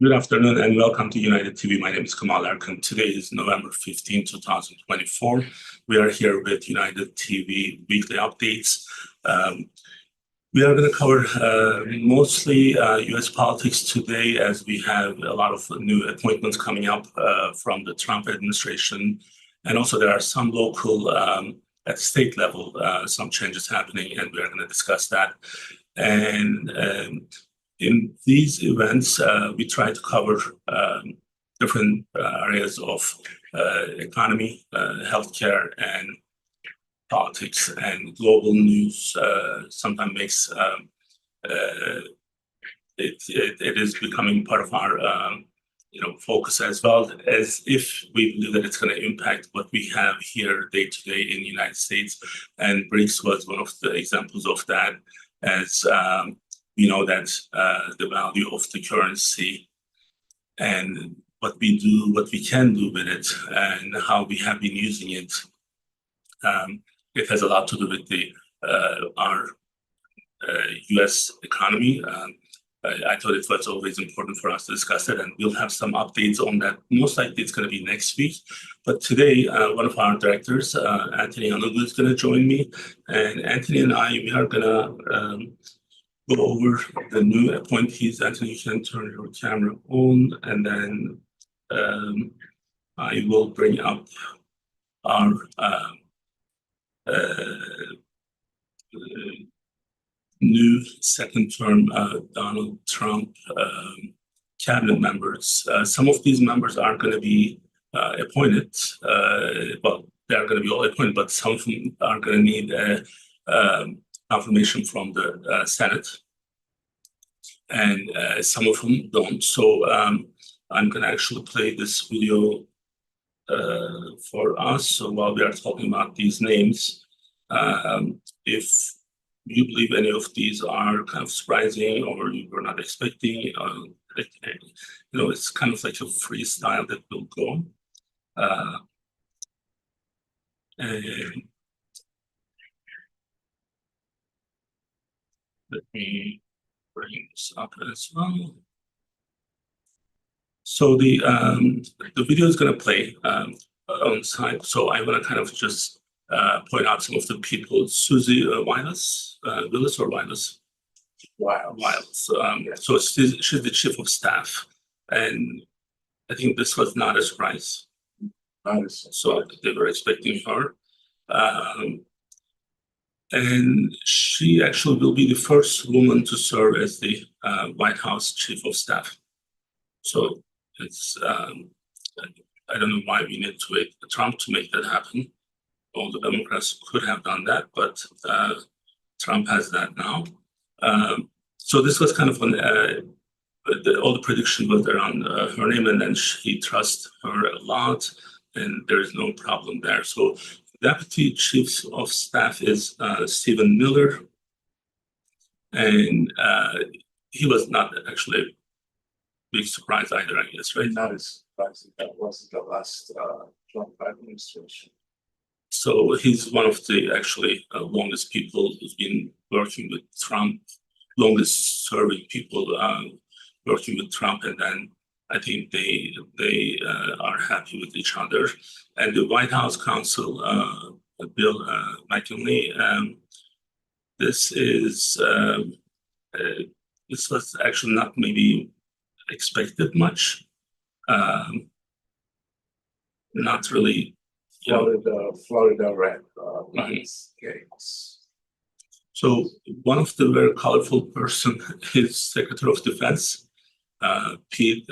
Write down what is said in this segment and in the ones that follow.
Good afternoon and welcome to UnitedTV. My name is Kemal Erkan. Today is November 15, 2024. We are here with UnitedTV Weekly Updates. We are going to cover mostly U.S. politics today, as we have a lot of new appointments coming up from the Trump administration. And also there are some local, at state level, some changes happening, and we are going to discuss that. And in these events, we try to cover different areas of economy, healthcare, and politics. And global news sometimes makes it is becoming part of our focus, as well as if we believe that it's going to impact what we have here day to day in the United States. And BRICS was one of the examples of that, as we know that the value of the currency and what we do, what we can do with it, and how we have been using it, it has a lot to do with our U.S. economy. I thought it was always important for us to discuss it, and we'll have some updates on that. Most likely it's going to be next week. But today, one of our directors, Anthony Onugu, is going to join me. And Anthony and I, we are going to go over the new appointees. Anthony, you can turn your camera on, and then I will bring up our new second-term Donald Trump cabinet members. Some of these members are going to be appointed. Well, they are going to be all appointed, but some of them are going to need a confirmation from the Senate, and some of them don't. So I'm going to actually play this video for us. So while we are talking about these names, if you believe any of these are kind of surprising or you were not expecting, it's kind of like a freestyle that will go. And let me bring this up as well. So the video is going to play on site. So I want to kind of just point out some of the people. Susie Wiles, Wiles or Wiles? Wiles. So she's the chief of staff, and I think this was not a surprise. So they were expecting her. And she actually will be the first woman to serve as the White House chief of staff. So it's, I don't know why we need to wait for Trump to make that happen. All the Democrats could have done that, but Trump has that now. So this was kind of all the prediction was around her name, and then he trusts her a lot, and there is no problem there. So Deputy Chief of Staff is Stephen Miller, and he was not actually a big surprise either, I guess, right? Not as surprising. That wasn't the last Trump administration. So he's one of the actually longest people who's been working with Trump, longest serving people working with Trump, and then I think they are happy with each other. And the White House counsel, Bill McKinley, this was actually not maybe expected much. Not really. Florida rep, Gaetz. So one of the very colorful person is Secretary of Defense, Pete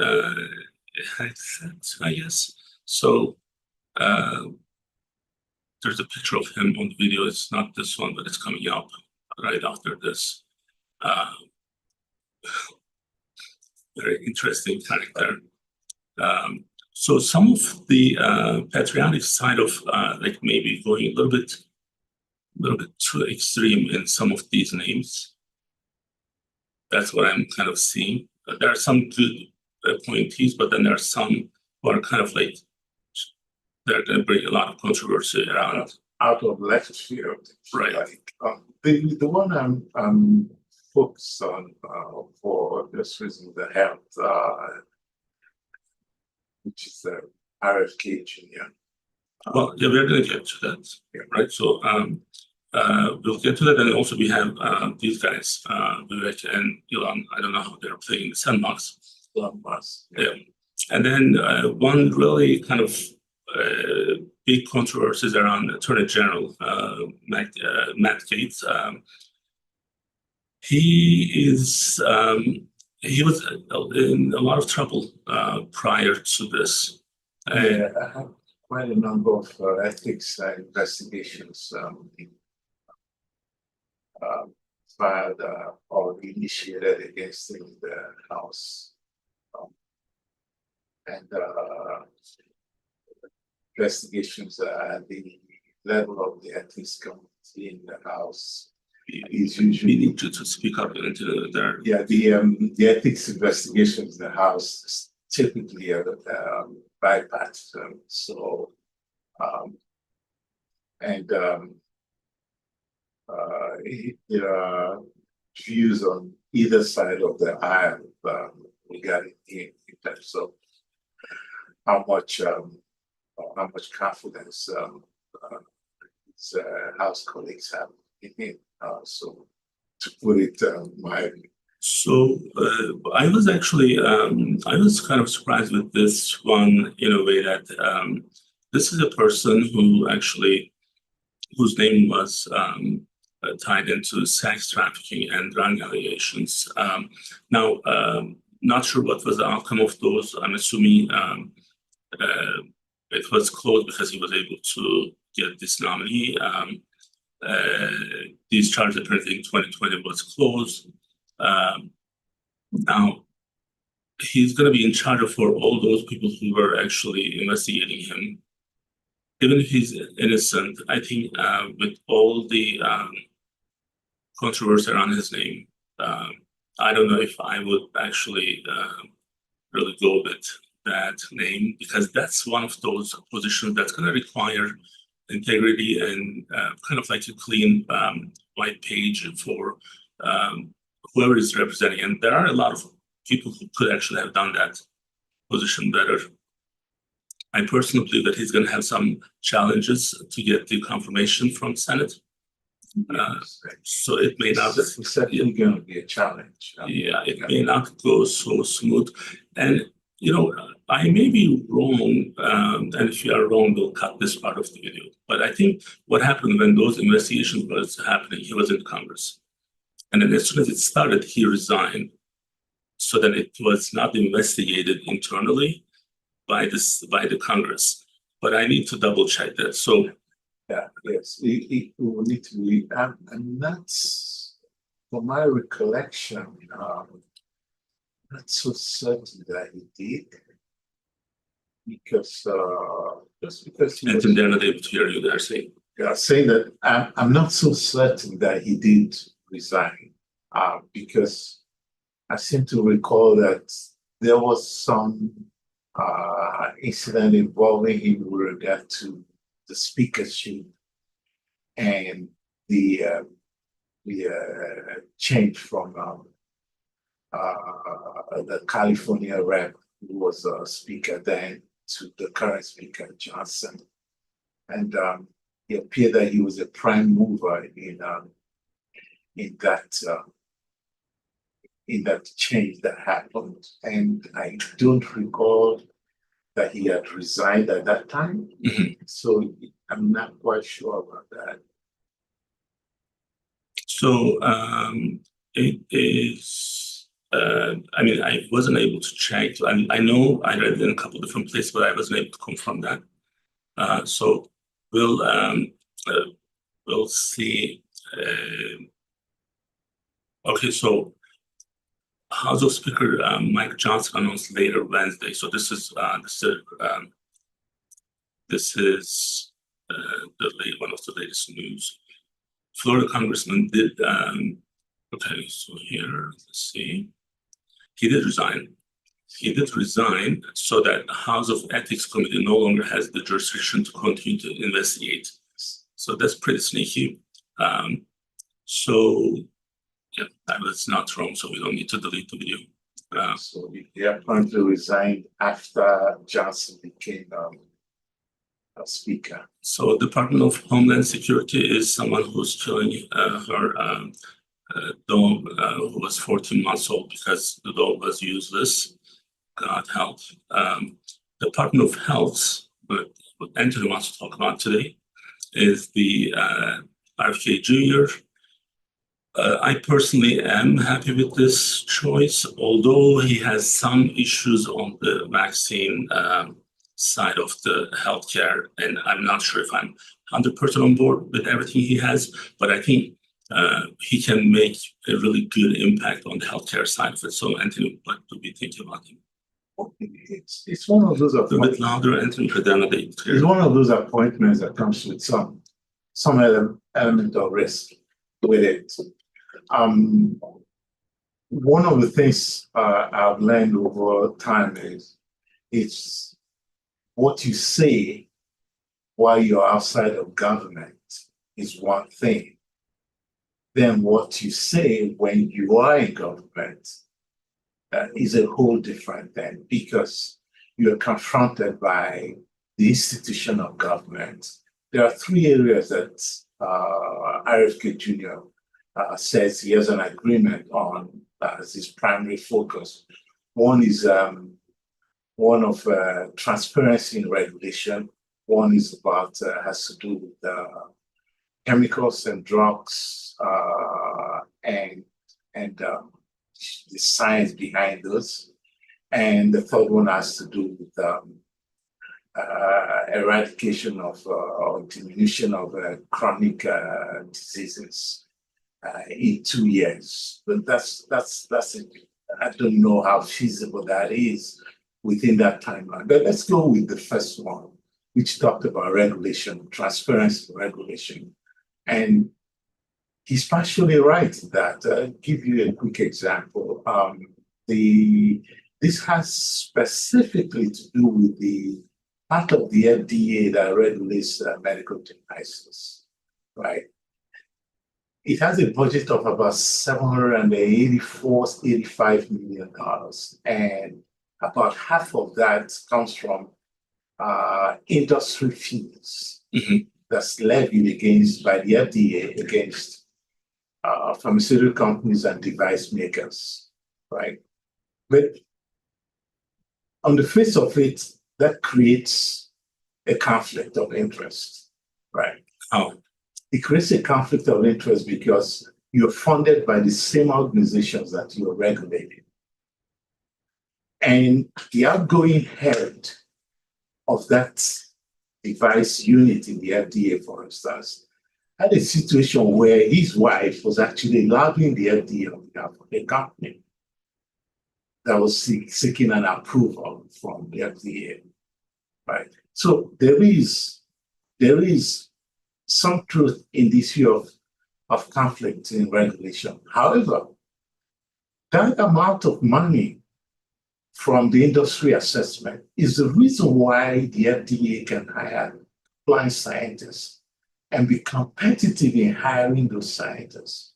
Hagseth, I guess. So there's a picture of him on the video. It's not this one, but it's coming up right after this. Very interesting character. So some of the patriotic side of like maybe going a little bit too extreme in some of these names. That's what I'm kind of seeing. There are some good appointees, but then there are some who are kind of like they're going to bring a lot of controversy around. Out of left field, right? Like, the one I'm focused on for this reason, the health which is RFK Jr. Well, yeah, we're going to get to that, right? So we'll get to that, and also we have these guys, Vivek and Elon. I don't know how they're playing the sandbox. Elon Musk. Yeah, and then one really kind of big controversies around Attorney General Matt Gaetz. He was in a lot of trouble prior to this. Yeah, I have quite a number of ethics investigations filed or initiated against him in the House. And investigations at the level of the ethics committee in the House is usually. We need to speak up into there. Yeah, the ethics investigations in the House is typically bipartisan. So, there are views on either side of the aisle regarding in terms of how much confidence his House colleagues have in him. So, to put it mildly. So I was actually I was kind of surprised with this one in a way that this is a person whose name was tied into sex trafficking and drug allegations. Now, not sure what was the outcome of those. I'm assuming it was closed because he was able to get this nominee. These charges apparently in 2020 was closed. Now he's going to be in charge for all those people who were actually investigating him. Even if he's innocent, I think with all the controversy around his name, I don't know if I would actually really go with that name, because that's one of those positions that's going to require integrity and kind of like a clean white page for whoever is representing. And there are a lot of people who could actually have done that position better. I personally believe that he's going to have some challenges to get the confirmation from Senate. So it may not. It's certainly going to be a challenge. It may not go so smooth. And, I may be wrong, and if you are wrong, we'll cut this part of the video. But I think what happened when those investigations was happening, he was in Congress. And then as soon as it started, he resigned, so that it was not investigated internally by the Congress. But I need to double check that. So yes, it will need to be, and that's, from my recollection, not so certain that he did, because just because he and was, they're not able to hear you there saying. Yeah, saying that I'm not so certain that he did resign, because I seem to recall that there was some incident involving him with regard to the speakership and the change from the California rep, who was a speaker then, to the current speaker, Johnson. And it appeared that he was a prime mover in that change that happened. And I don't recall that he had resigned at that time. Mm-hmm. So I'm not quite sure about that. So it is. I wasn't able to check. I know I read it in a couple of different places, but I wasn't able to confirm that. So we'll see. Okay, so House of Speaker Mike Johnson announced later Wednesday. So this is one of the latest news. Florida Congressman did. Okay, so here, let's see. He did resign. He did resign so that the House of Ethics Committee no longer has the jurisdiction to continue to investigate. So that's pretty sneaky. So yeah, that was not wrong. So we don't need to delete the video. So he apparently resigned after Johnson became a speaker. So Department of Homeland Security is someone who's killing her dog who was 14 months old because the dog was useless. God help. Department of Health, but what Anthony wants to talk about today is the RFK Jr. I personally am happy with this choice, although he has some issues on the vaccine side of the healthcare, and I'm not sure if I'm 100% on board with everything he has, but I think he can make a really good impact on the healthcare side of it. So, Anthony, what do we think about him? It's one of those A bit louder, Anthony, for them. It's one of those appointments that comes with some element of risk with it. One of the things I've learned over time is it's what you say while you're outside of government is one thing. Then what you say when you are in government is a whole different thing, because you're confronted by the institution of government. There are three areas that RFK Jr. Says he has an agreement on as his primary focus. One is one of transparency and regulation. One is about has to do with chemicals and drugs and the science behind those. And the third one has to do with eradication of or diminution of chronic diseases in 2 years. But that's it. I don't know how feasible that is within that timeline. But let's go with the first one, which talked about regulation, transparency regulation. And he's partially right that. I'll give you a quick example. This has specifically to do with the part of the FDA that regulates medical devices, right? It has a budget of about $785 million, and about half of that comes from industry fees that's levied by the FDA against pharmaceutical companies and device makers, right? But on the face of it, that creates a conflict of interest, right? It creates a conflict of interest because you're funded by the same organizations that you're regulating. And the outgoing head of that device unit in the FDA, for instance, had a situation where his wife was actually lobbying the FDA on behalf of the company that was seeking an approval from the FDA, right? So there is some truth in this view of conflict in regulation. However, that amount of money from the industry assessment is the reason why the FDA can hire blind scientists and be competitive in hiring those scientists.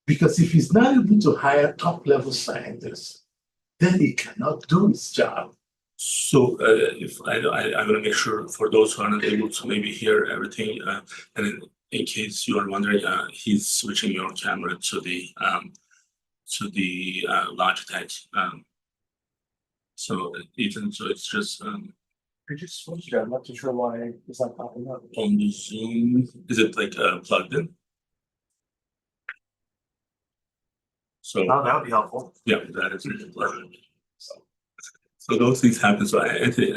Because if it's not able to hire top-level scientists, then it cannot do its job. So if I want to make sure for those who are not able to maybe hear everything, and in case you are wondering, he's switching your camera to the Logitech. So Ethan, so it's just I just switched it. I'm not too sure why it's not popping up. on the Zoom. Is it like plugged in? So Oh, that would be helpful. yeah, that is plugged in. So those things happen. So Anthony,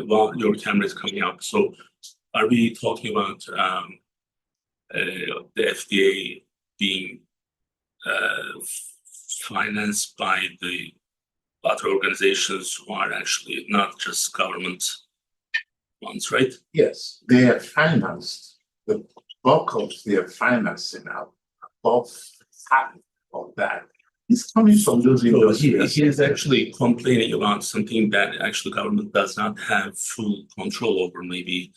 while your camera is coming up, so are we talking about the FDA being financed by the other organizations who are actually not just government ones, right? Yes, they are financed. The bulk of their financing now, above half of that, is coming from those industries. He is actually complaining about something that actually government does not have full control over, maybe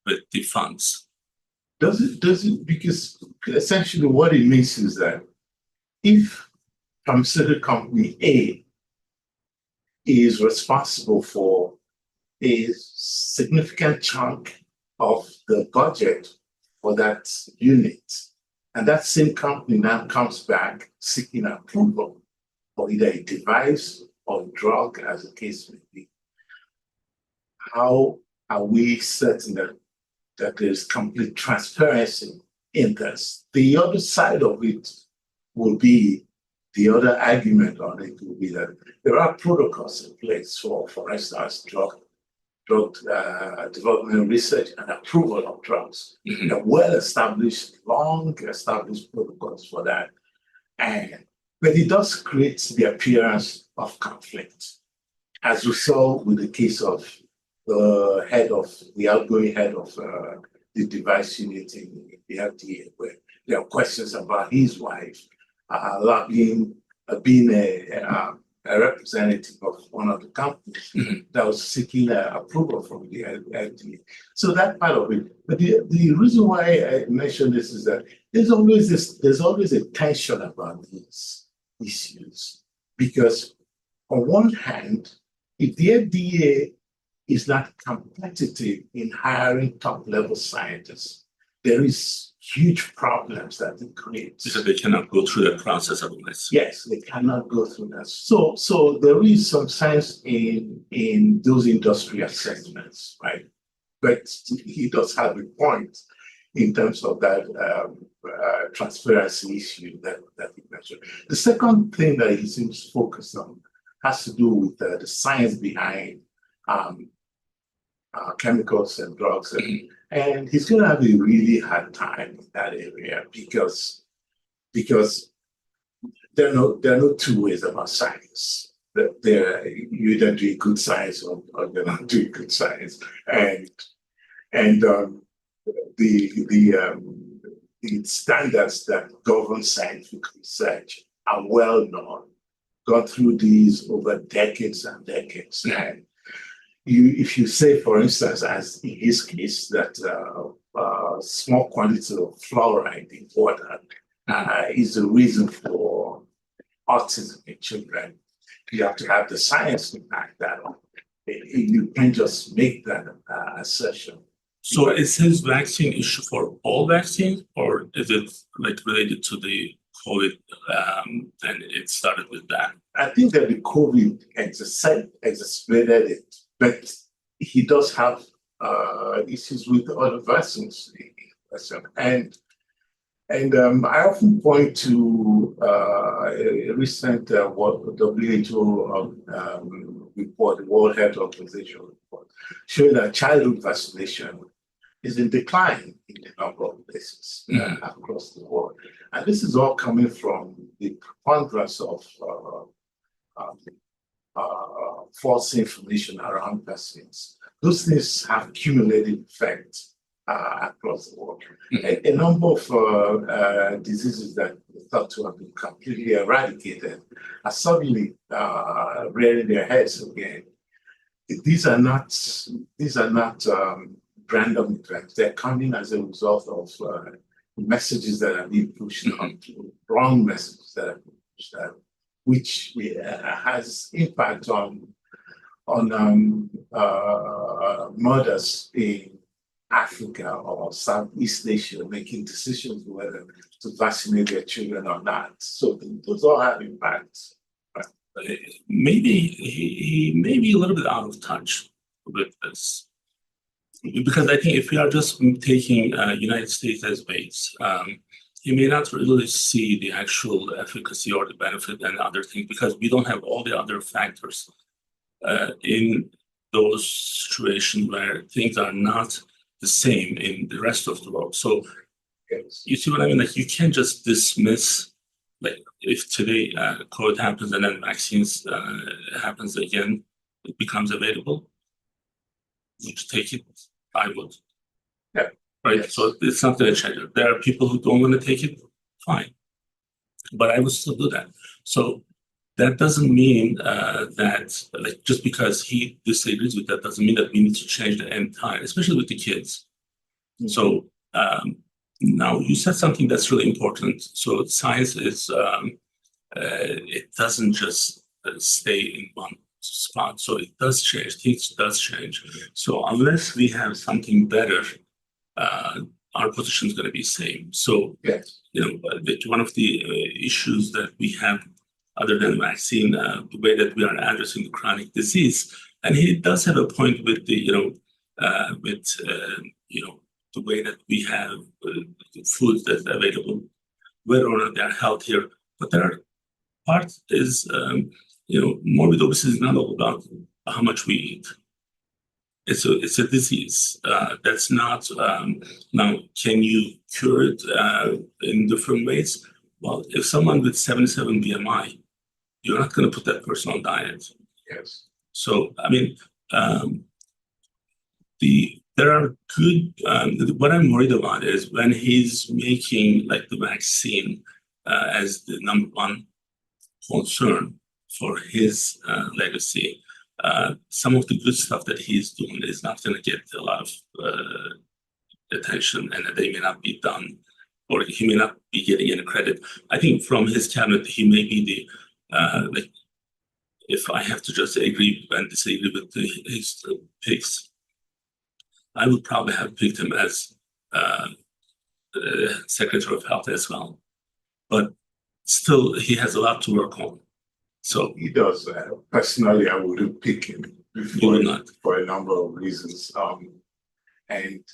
with the funds. Does it? Because essentially what it means is that if pharmaceutical company A is responsible for a significant chunk of the budget for that unit. And that same company now comes back seeking approval for either a device or a drug, as the case may be. How are we certain that there's complete transparency in this? The other side of it will be, the other argument on it will be that there are protocols in place for instance, drug development, research, and approval of drugs. Mhm. There are well-established, long-established protocols for that. But it does create the appearance of conflict, as we saw with the case of the outgoing head of the device unit in the FDA, where there are questions about his wife being a representative of one of the companies that was seeking approval from the FDA. So that part of it. But the reason why I mention this is that there's always a tension about these issues, because on one hand, if the FDA is not competitive in hiring top-level scientists, there is huge problems that it creates. Because they cannot go through that process otherwise. Yes, they cannot go through that. So there is some science in those industry assessments, right? But he does have a point in terms of that transparency issue that he mentioned. The second thing that he seems focused on has to do with the science behind chemicals and drugs, and he's going to have a really hard time in that area because there are no two ways about science. You either do good science or you're not doing good science, and the standards that govern scientific research are well known, gone through these over decades and decades. And if you say, for instance, as in his case, that small quantities of fluoride in water is the reason for autism in children, you have to have the science to back that up. You can't just make that assertion. So is his vaccine issue for all vaccines, or is it like related to the COVID and it started with that? I think that the COVID exacerbated it, but he does have issues with other vaccines. And I often point to a recent WHO report, the World Health Organization report, showing that childhood vaccination is in decline in a number of places across the world. And this is all coming from the preponderance of false information around vaccines. Those things have cumulative effects across the world. A number of diseases that were thought to have been completely eradicated are suddenly rearing their heads again. These are not random events. They're coming as a result of messages that are being pushed out, wrong messages that are being pushed out, which has impact on mothers in Africa or Southeast Asia making decisions whether to vaccinate their children or not. So those all have impacts. Maybe he may be a little bit out of touch with this. Because I think if we are just taking United States as base, you may not really see the actual efficacy or the benefit and other things, because we don't have all the other factors in those situations where things are not the same in the rest of the world. So you see what I mean? Like, you can't just dismiss, like, if today COVID happens and then vaccines happens again, it becomes available. Would you take it? I would. Yeah. Right. Yes. So it's not going to change. There are people who don't want to take it. Fine. But I would still do that. So that doesn't mean that, like, just because he disagrees with that doesn't mean that we need to change the entire, especially with the kids. Mm-hmm. So now you said something that's really important. So science is, it doesn't just stay in one spot. So it does change. Things does change. So unless we have something better, our position is going to be same. So Yes. one of the issues that we have, other than vaccine, the way that we are addressing the chronic disease, and he does have a point with the the way that we have the foods that's available, whether or not they're healthier. But there are parts is morbid obesity is not all about how much we eat. It's a disease that's not now. Can you cure it in different ways? Well, if someone with 77 BMI, you're not going to put that person on diet. Yes. So I mean, there are good. What I'm worried about is when he's making like the vaccine as the number one concern for his legacy. Some of the good stuff that he's doing is not going to get a lot of attention, and they may not be done, or he may not be getting any credit. I think from his cabinet, he may be the if I have to just agree and disagree with his picks, I would probably have picked him as Secretary of Health as well. But still, he has a lot to work on. So he does. Personally, I wouldn't pick him for a number of reasons. And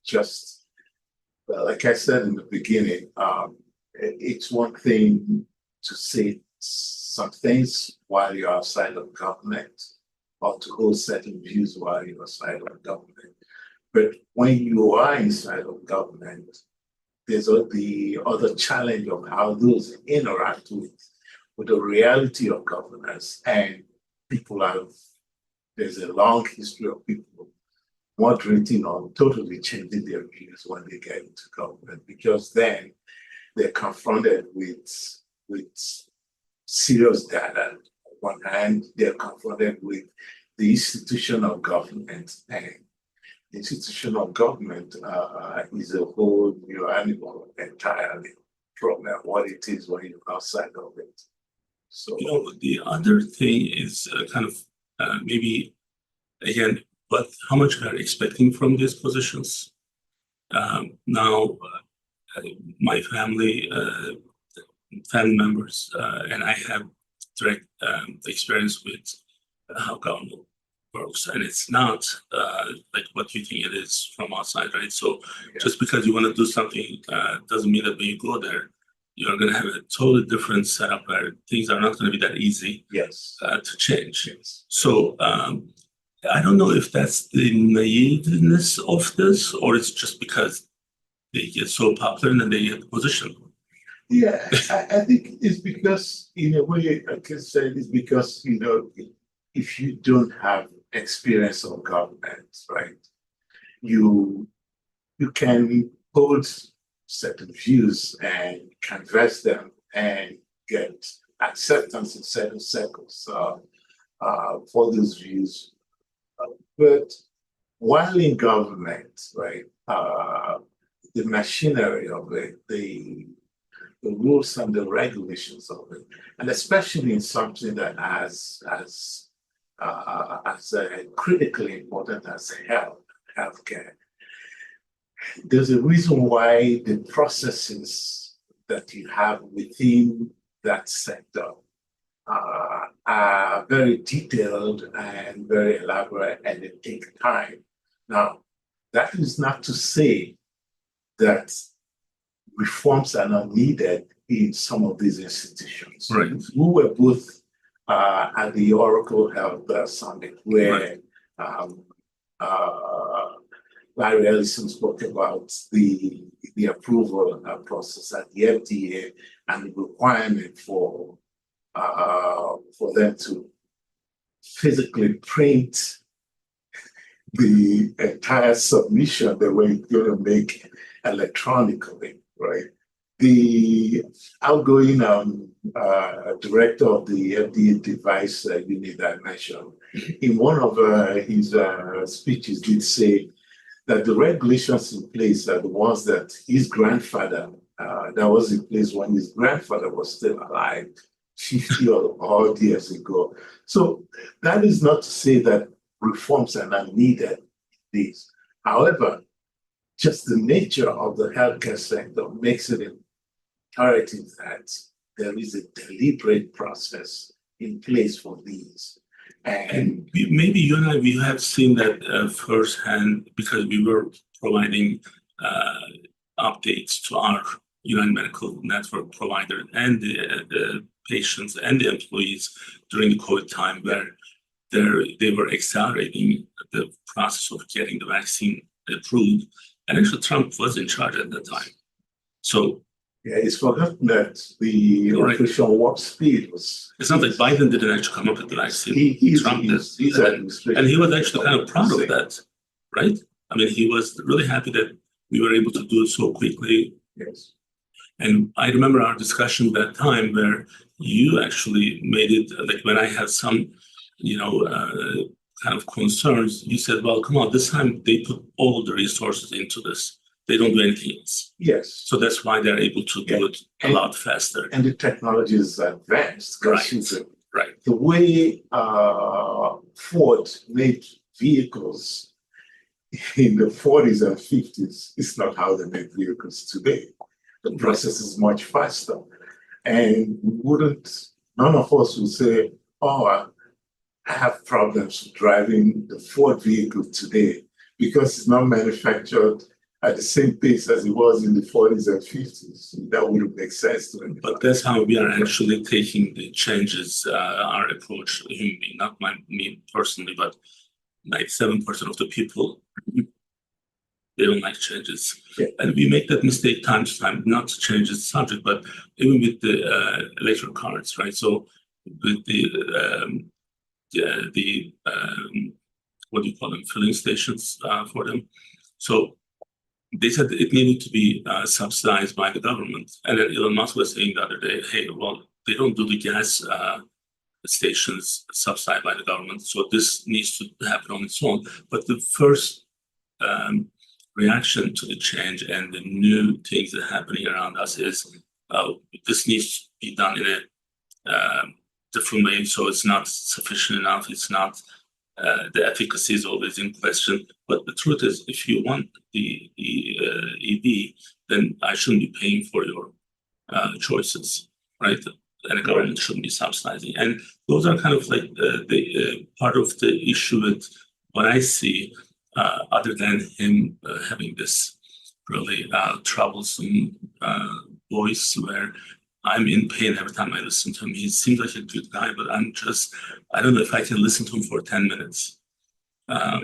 just like I said in the beginning, it's one thing to say some things while you're outside of government, or to hold certain views while you're outside of government. But when you are inside of government, there's the other challenge of how those interact with the reality of governance. And there's a long history of people moderating or totally changing their views when they get into government, because then they're confronted with serious data. On one hand, they're confronted with the institution of government, and the institution of government is a whole new animal entirely from what it is when you're outside of it. So the other thing is kind of maybe again, but how much we are expecting from these positions. Now, my family members, and I have direct experience with how government works, and it's not like what you think it is from outside, right? So just because you want to do something doesn't mean that when you go there, you're going to have a totally different setup where things are not going to be that easy to change. Yes. So I don't know if that's the naiveness of this, or it's just because they get so popular and then they get the position. Yeah, I think it's because, in a way, I can say it's because, if you don't have experience of government, right, you can hold certain views and converse them and get acceptance in certain circles for those views. But while in government, right, the machinery of it, the rules and the regulations of it, and especially in something that as critically important as healthcare, there's a reason why the processes that you have within that sector are very detailed and very elaborate, and they take time. Now, that is not to say that reforms are not needed in some of these institutions. Right. We were both at the Oracle Health Summit, where Larry Ellison spoke about the approval process at the FDA and the requirement for them to physically print the entire submission that we're going to make electronically, right? The outgoing director of the FDA device unit that I mentioned, in one of his speeches did say that the regulations in place are the ones that his grandfather, that was in place when his grandfather was still alive, 50 or odd years ago. So that is not to say that reforms are not needed. These, however, just the nature of the healthcare sector makes it imperative that there is a deliberate process in place for these. And Maybe you and I, we have seen that firsthand because we were providing updates to our United Medical Network provider and the patients and the employees during the COVID time, where they were accelerating the process of getting the vaccine approved. And actually, Trump was in charge at that time. So yeah, it's forgotten that the Operation Warp Speed was. It's not like Biden didn't actually come up with the vaccine. Trump did. And he was actually kind of proud of that, right? I mean, he was really happy that we were able to do it so quickly. Yes. And I remember our discussion at that time where you actually made it like when I had some, kind of concerns, you said, well, come on, this time they put all the resources into this. They don't do anything else. Yes. So that's why they're able to do it a lot faster. And the technology is advanced. Right. The way Ford made vehicles in the 40s and 50s is not how they make vehicles today. The process is much faster. And none of us would say, oh, I have problems driving the Ford vehicle today because it's not manufactured at the same pace as it was in the 40s and 50s. That wouldn't make sense to me. But that's how we are actually taking the changes, our approach, not me personally, but 97% of the people, they don't like changes. Yeah. And we make that mistake time to time, not to change the subject, but even with the electrical cards, right? So with the what do you call them, filling stations for them. So they said it needed to be subsidized by the government. And then Elon Musk was saying the other day, hey, well, they don't do the gas stations subsidized by the government. So this needs to happen on its own. But the first reaction to the change and the new things that are happening around us is this needs to be done in a different way. So it's not sufficient enough. It's not, the efficacy is always in question. But the truth is, if you want the EV, then I shouldn't be paying for your choices, right? And the government shouldn't be subsidizing. And those are kind of like the part of the issue with what I see, other than him having this really troublesome voice where I'm in pain every time I listen to him. He seems like a good guy, but I don't know if I can listen to him for 10 minutes. I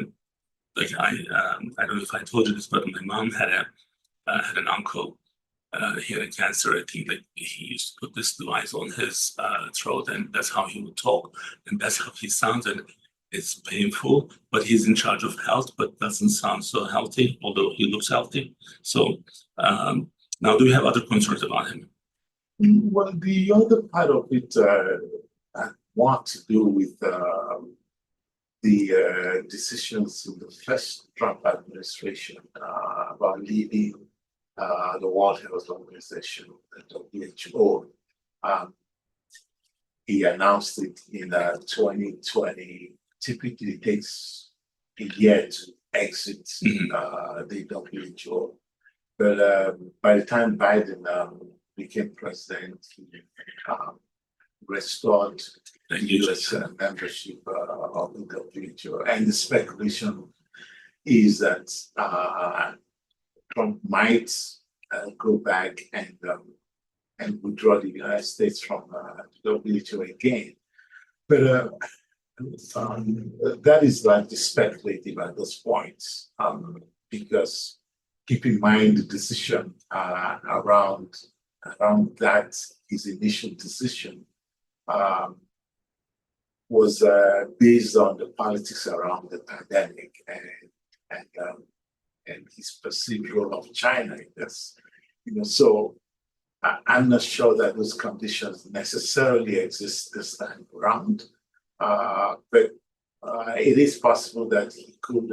don't know if I told you this, but my mom had an uncle. He had a cancer. I think like he used to put this device on his throat, and that's how he would talk, and that's how he sounds. And it's painful, but he's in charge of health, but doesn't sound so healthy, although he looks healthy. So now, do we have other concerns about him? Well, the other part of it I want to do with the decisions in the first Trump administration about leaving the World Health Organization, the WHO. He announced it in 2020. Typically, it takes a year to exit the WHO. But by the time Biden became president, he restored the US membership of the WHO. And the speculation is that Trump might go back and withdraw the United States from the WHO again. But that is like the speculative at this point, because keep in mind the decision around that, his initial decision was based on the politics around the pandemic and his perceived role of China in this. So I'm not sure that those conditions necessarily exist this time around, but it is possible that he could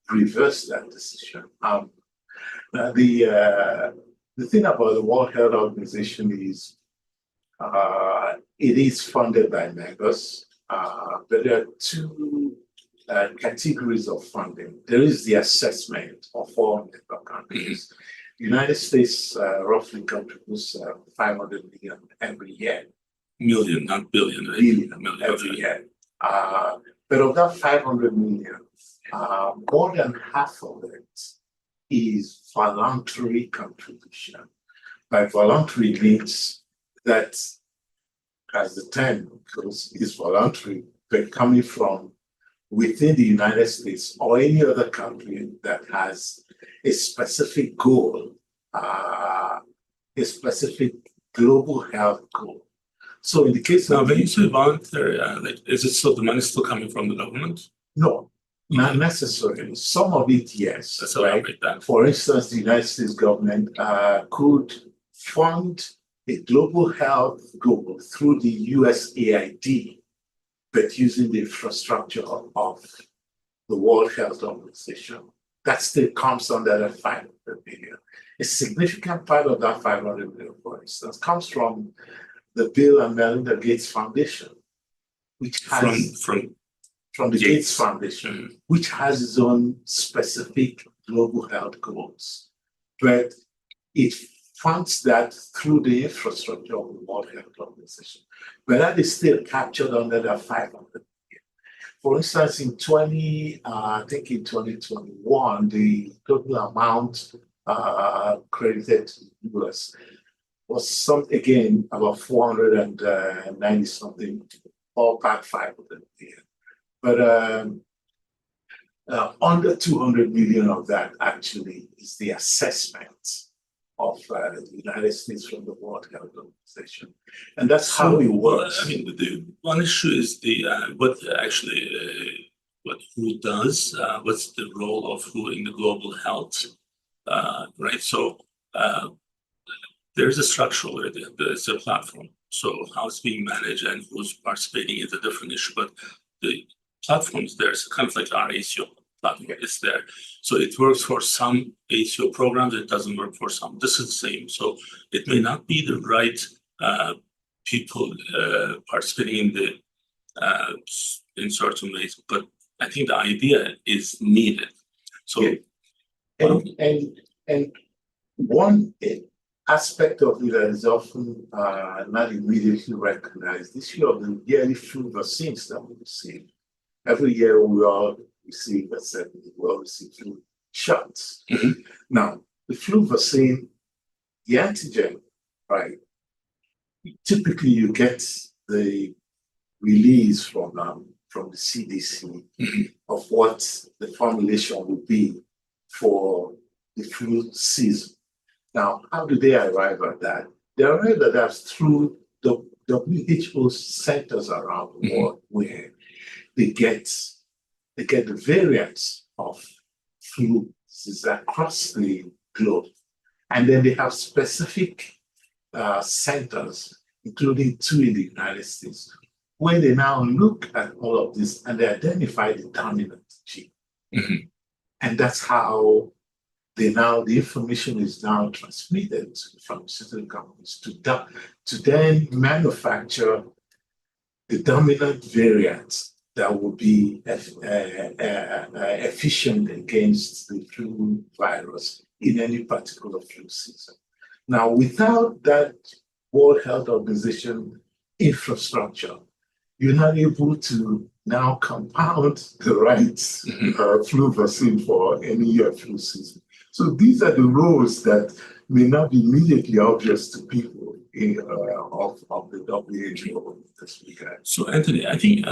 reverse that decision. The thing about the World Health Organization is It is funded by members, but there are two categories of funding. There is the assessment of all member countries. United States roughly contributes 500 million every year. Million, not billion. Right? Billion every year. But of that 500 million, more than half of it is voluntary contribution. By voluntary means that, as the term goes, is voluntary, but coming from within the United States or any other country that has a specific goal, a specific global health goal. So in the case Now, of when you say voluntary, is it still the money still coming from the government? no, not necessarily. Some of it, yes. That's how I break that. For instance, the United States government could fund a global health goal through the USAID, but using the infrastructure of the World Health Organization. That still comes under that 500 billion. A significant part of that 500 billion, for instance, comes from the Bill and Melinda Gates Foundation, which has from the Gates Foundation, which has its own specific global health goals, but it funds that through the infrastructure of the World Health Organization. But that is still captured under the 500 billion. For instance, in 2021, the total amount credited to the US was again about 490 something, all back 500 billion. But under 200 million of that actually is the assessment of the United States from the World Health Organization, and that's how it works. I mean, the one issue is the who does, what's the role of who in the global health, right? So there's a structure already. There's a platform. So how it's being managed and who's participating is a different issue, but the platforms there's kind of like our ACO platform is there. So it works for some ACO programs, it doesn't work for some. This is the same. So it may not be the right people participating in the in certain ways, but I think the idea is needed. So and one aspect of it that is often not immediately recognized, this year of the yearly flu vaccines that we receive. Every year we all receive flu shots. Now, the flu vaccine, the antigen, right? Typically, you get the release from the CDC of what the formulation would be for the flu season. Now, how do they arrive at that? They arrive at that through the WHO centers around the world where they get the variants of flu diseases across the globe. And then they have specific centers, including 2 in the United States, where they now look at all of this and they identify the dominant gene. And that's how the information is now transmitted to the pharmaceutical companies to then manufacture the dominant variants that will be efficient against the flu virus in any particular flu season. Now, without that World Health Organization infrastructure, you're not able to now compound the right flu vaccine for any flu season. So these are the roles that may not be immediately obvious to people of the WHO this weekend. So, Anthony, I think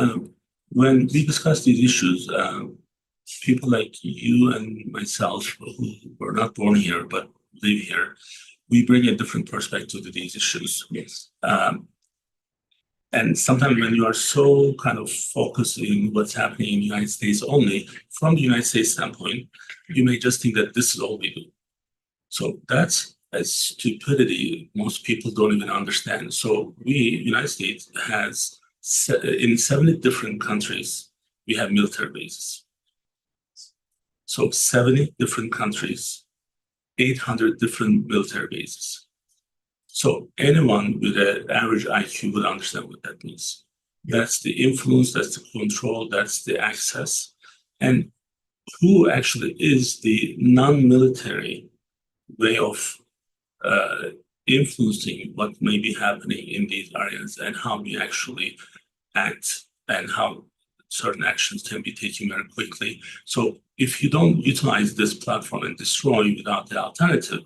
when we discuss these issues, people like you and myself, who were not born here but live here, we bring a different perspective to these issues. Yes. And sometimes when you are so kind of focusing what's happening in the United States only, from the United States standpoint, you may just think that this is all we do. So that's a stupidity most people don't even understand. So United States has, in 70 different countries, we have military bases. So 70 different countries, 800 different military bases. So anyone with an average IQ would understand what that means. That's the influence, that's the control, that's the access. And who actually is the non-military way of influencing what may be happening in these areas and how we actually act and how certain actions can be taken very quickly. So if you don't utilize this platform and destroy without the alternative,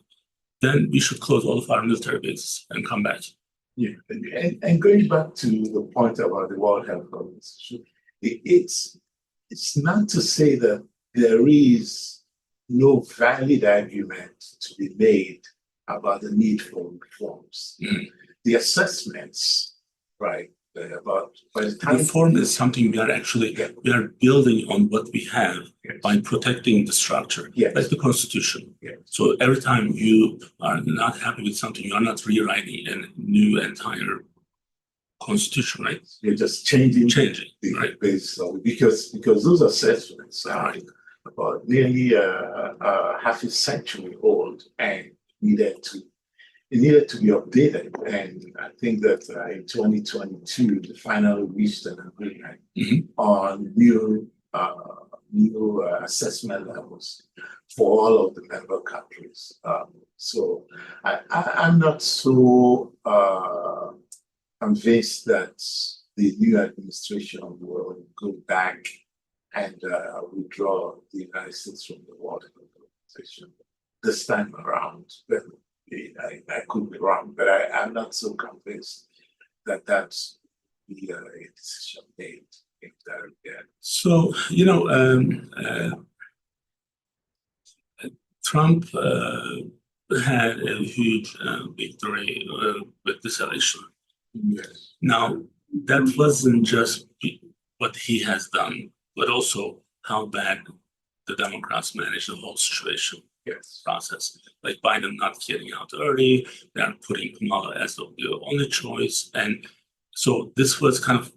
then we should close all of our military bases and come back. Yeah, and going back to the point about the World Health Organization, it's not to say that there is no valid argument to be made about the need for reforms. Mm. The assessments, right, about by the time Reform is something we are actually we are building on what we have by protecting the structure, like the Constitution. So every time you are not happy with something, you are not rewriting a new entire Constitution, right? You're just changing the right basis of it, because those assessments are about nearly half a century old and needed to be updated. And I think that in 2022, they finally reached an agreement on new assessment levels for all of the member countries. So I'm not so convinced that the new administration will go back and withdraw the United States from the World Health Organization this time around. But I could be wrong, but I'm not so convinced that that's the decision made in that regard. So, Trump had a huge victory with this election. Yes. Now, that wasn't just what he has done, but also how bad the Democrats managed the whole situation. Process, like Biden not getting out early, they are putting Kamala as the only choice, and so this was kind of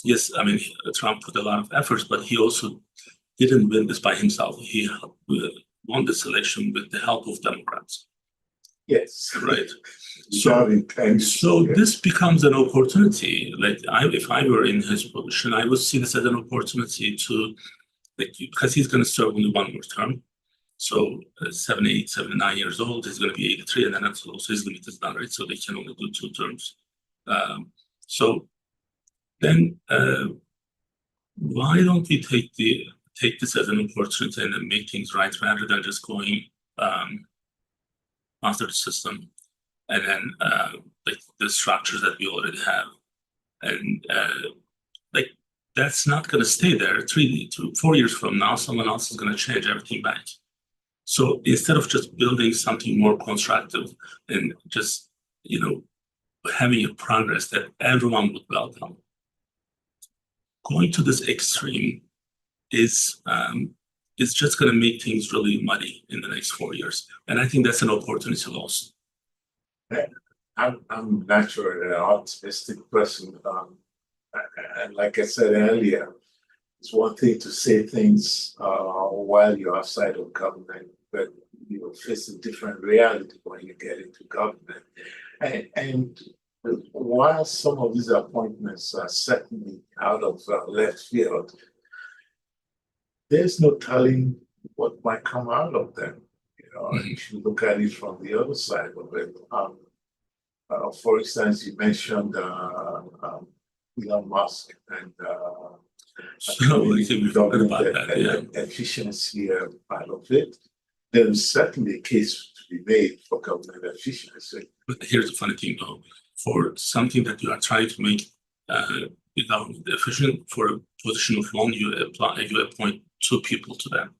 yes, I mean Trump put a lot of efforts, but he also didn't win this by himself. He won this election with the help of Democrats. Yes, right. So this becomes an opportunity. Like if I were in his position, I would see this as an opportunity to, like, because he's going to serve only one more term. So 79 years old, he's going to be 83, and then that's also his limit is done, right? So they can only do 2 terms. So then why don't we take this as an opportunity and then make things right rather than just going after the system and then like the structures that we already have, and like that's not going to stay there. 3 to 4 years from now, someone else is going to change everything back. So instead of just building something more constructive and just, having a progress that everyone would welcome, going to this extreme is just going to make things really muddy in the next 4 years. And I think that's an opportunity lost. I'm naturally an optimistic person. And like I said earlier, it's one thing to say things while you're outside of government, but you face a different reality when you get into government. And while some of these appointments are certainly out of left field, there's no telling what might come out of them. If you look at it from the other side of it. For instance, you mentioned Elon Musk and efficiency part of it. There is certainly a case to be made for government efficiency. But here's the funny thing, though: for something that you are trying to make the government efficient, for a position of one, you appoint 2 people to them.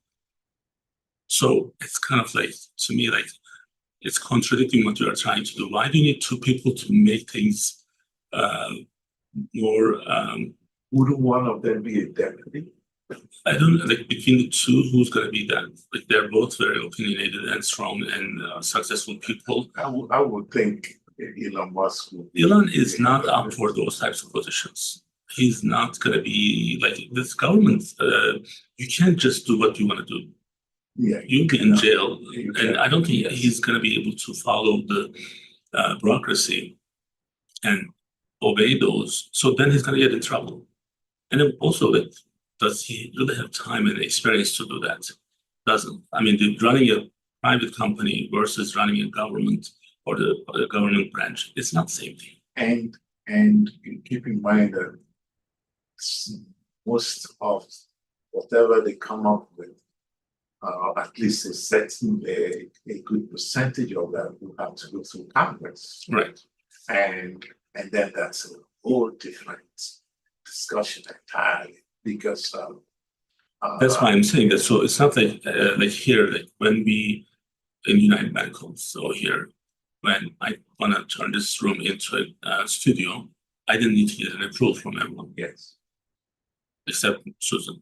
So it's kind of like, to me, like it's contradicting what you are trying to do. Why do you need 2 people to make things more? Wouldn't one of them be a deputy? I don't like between the 2, who's going to be that? Like they're both very opinionated and strong and successful people. I would think Elon Musk would be. Elon is not up for those types of positions. He's not going to be like this government. You can't just do what you want to do. you'll be in jail. You And can, I don't think yes. he's going to be able to follow the bureaucracy and obey those. So then he's going to get in trouble. And then also, like, does he really have time and experience to do that? Doesn't. I mean, running a private company versus running a government or the government branch, it's not the same thing. And you keep in mind that most of whatever they come up with, at least a certain a good percentage of that will have to go through Congress. Right. And then that's a whole different discussion entirely because That's why I'm saying that. So it's not like here, like when we in United Medical, so here, when I want to turn this room into a studio, I didn't need to get an approval from everyone yes, except Susan.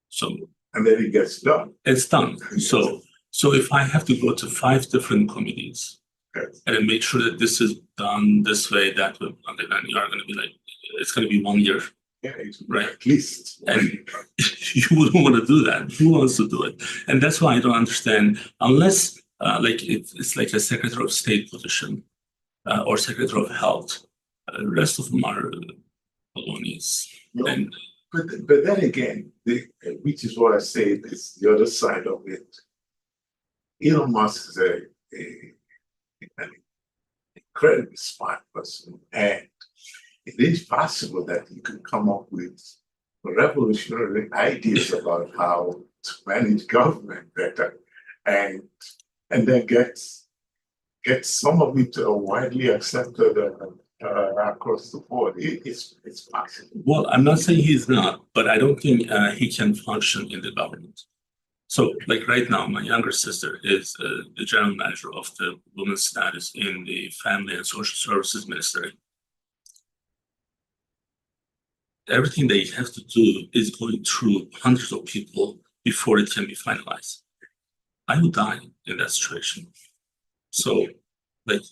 So and then it gets done. it's done. So if I have to go to 5 different committees Yes. and make sure that this is done this way, that way, and then you are going to be like, it's going to be 1 year. Yeah, it's Right. at least. And you wouldn't want to do that. Who wants to do it? And that's why I don't understand, unless like it's like a Secretary of State position or Secretary of Health. The rest of them are balonies. No, And but then again, which is what I say is the other side of it. Elon Musk is an incredibly smart person, and it is possible that he could come up with revolutionary ideas about how to manage government better, and then get some of it widely accepted across the board. It's possible. well, I'm not saying he's not, but I don't think he can function in the government. So, like right now, my younger sister is the general manager of the women's status in the Family and Social Services Ministry. Everything they have to do is going through hundreds of people before it can be finalized. I would die in that situation. So, like,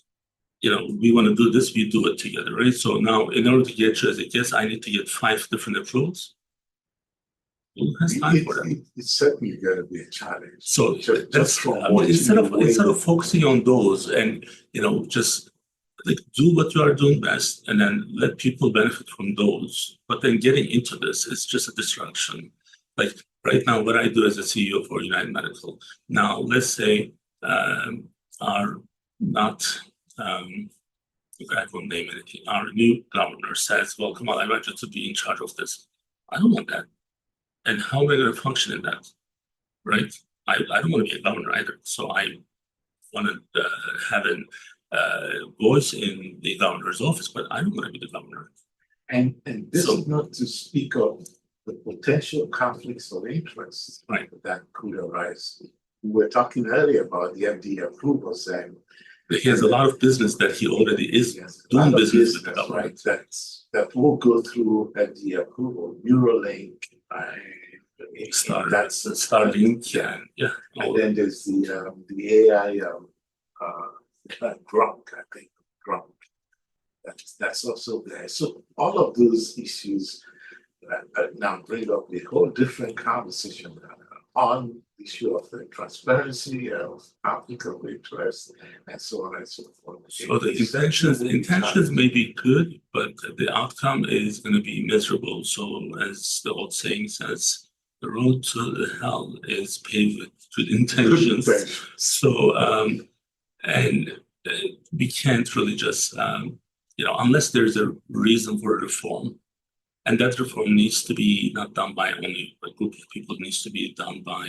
we want to do this, we do it together, right? So now, in order to get you as a guest, I need to get 5 different approvals. Who has time for that? It's certainly going to be a challenge. So Just that's from I mean, watching instead of the way- focusing on those and just like do what you are doing best and then let people benefit from those. But then getting into this is just a distraction. Like right now, what I do as a CEO for United Medical. Now, let's say our not I won't name anything. Our new governor says, "Well, Kemal, I want you to be in charge of this." I don't want that. And how am I going to function in that? Right? I don't want to be a governor either. So I want to have a voice in the governor's office, but I don't want to be the governor. And this So- is not to speak of the potential conflicts of interest Right. that could arise. We were talking earlier about the FDA approvals and He has a lot of business that he already is yes, a doing lot of business with the business, government. right? That will go through FDA approval, Neuralink, that's Starlink, yeah. And then there's the AI Grok, I think Grok. That's also there. So all of those issues now bring up a whole different conversation on the issue of the transparency of conflict of interest and so on and so forth. So the It's intentions challenging. may be good, but the outcome is going to be miserable. So as the old saying says, the road to the hell is paved with good intentions. So and we can't really just unless there's a reason for reform, and that reform needs to be not done by only a group of people. It needs to be done by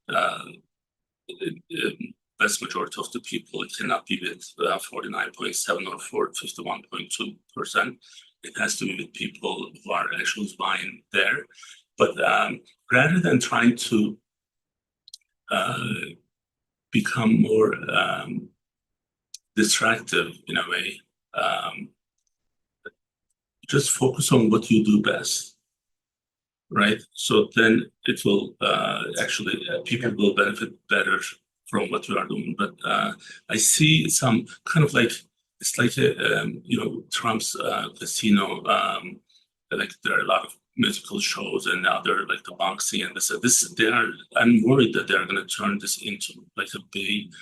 the vast majority of the people. It cannot be with 49.7 or 51.2%. It has to be with people who are actually buying there. But rather than trying to become more distractive in a way, just focus on what you do best, right? So then it will actually people will benefit better from what you are doing. But I see some kind of like it's like Trump's casino. Like there are a lot of musical shows and other like the boxing and I'm worried that they're going to turn this into like a big,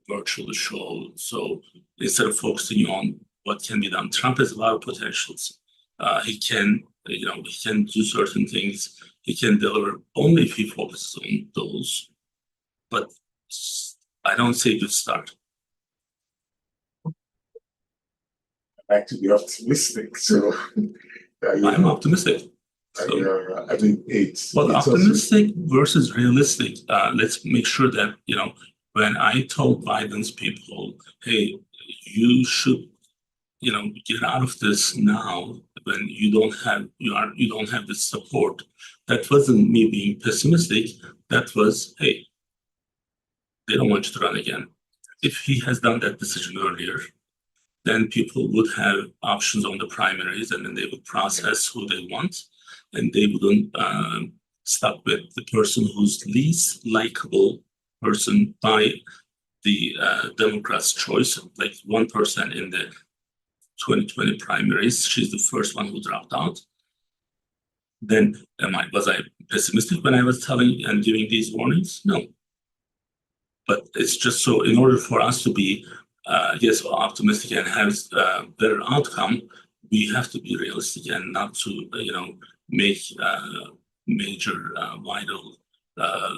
virtual show. So instead of focusing on what can be done, Trump has a lot of potentials. He can do certain things. He can deliver only if he focuses on those. But I don't see a good start. I like to be optimistic, so I'm optimistic. I mean, it's optimistic versus realistic. Let's make sure that when I told Biden's people, "Hey, you should, get out of this now," when you don't have the support. That wasn't me being pessimistic. That was, hey, they don't want you to run again. If he has done that decision earlier, then people would have options on the primaries, and then they would process who they want, and they wouldn't stuck with the person who's least likable person by the Democrats' choice. Like 1% in the 2020 primaries, she's the first one who dropped out. Then was I pessimistic when I was telling and giving these warnings? No. But it's just so in order for us to be optimistic and have a better outcome, we have to be realistic and not to make major vital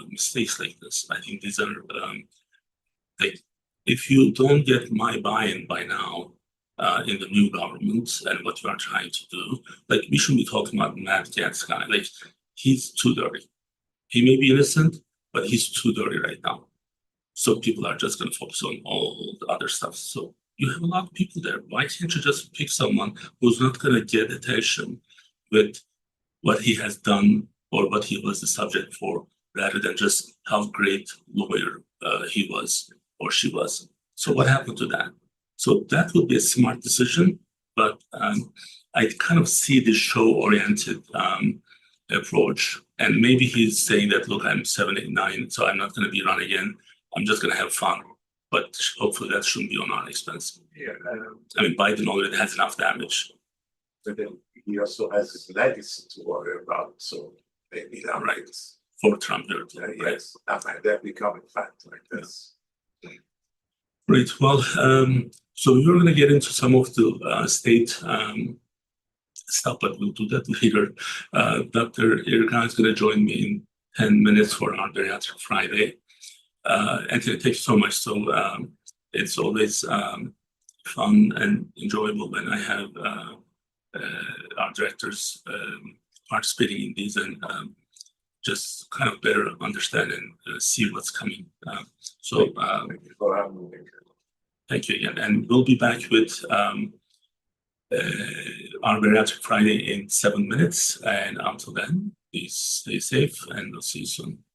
mistakes like this. I think these are like, if you don't get my buy-in by now in the new government and what we are trying to do, like we shouldn't be talking about Matt Gaetz guy. Like he's too dirty. He may be innocent, but he's too dirty right now. So people are just going to focus on all the other stuff. So you have a lot of people there. Why can't you just pick someone who's not going to get attention with what he has done or what he was the subject for, rather than just how great lawyer he was or she was? So what happened to that? So that would be a smart decision, but I kind of see the show-oriented approach. And maybe he's saying that, look, I'm 79, so I'm not going to be run again. I'm just going to have fun. But hopefully that shouldn't be on our expense. Yeah, I mean, Biden already has enough damage. But then he also has his legacy to worry about. So maybe that right for Trump. Yes, that become a fact like this. Right. Well, so we're going to get into some of the state stuff, but we'll do that later. Dr. Erkan is going to join me in 10 minutes for our Bariatric Friday. Anthony, thank you so much. So it's always fun and enjoyable when I have our directors participating in these and just kind of better understand and see what's coming. Thank you for having me. Thank you again. And we'll be back with our Bariatric Friday in 7 minutes. And until then, please stay safe and we'll see you soon.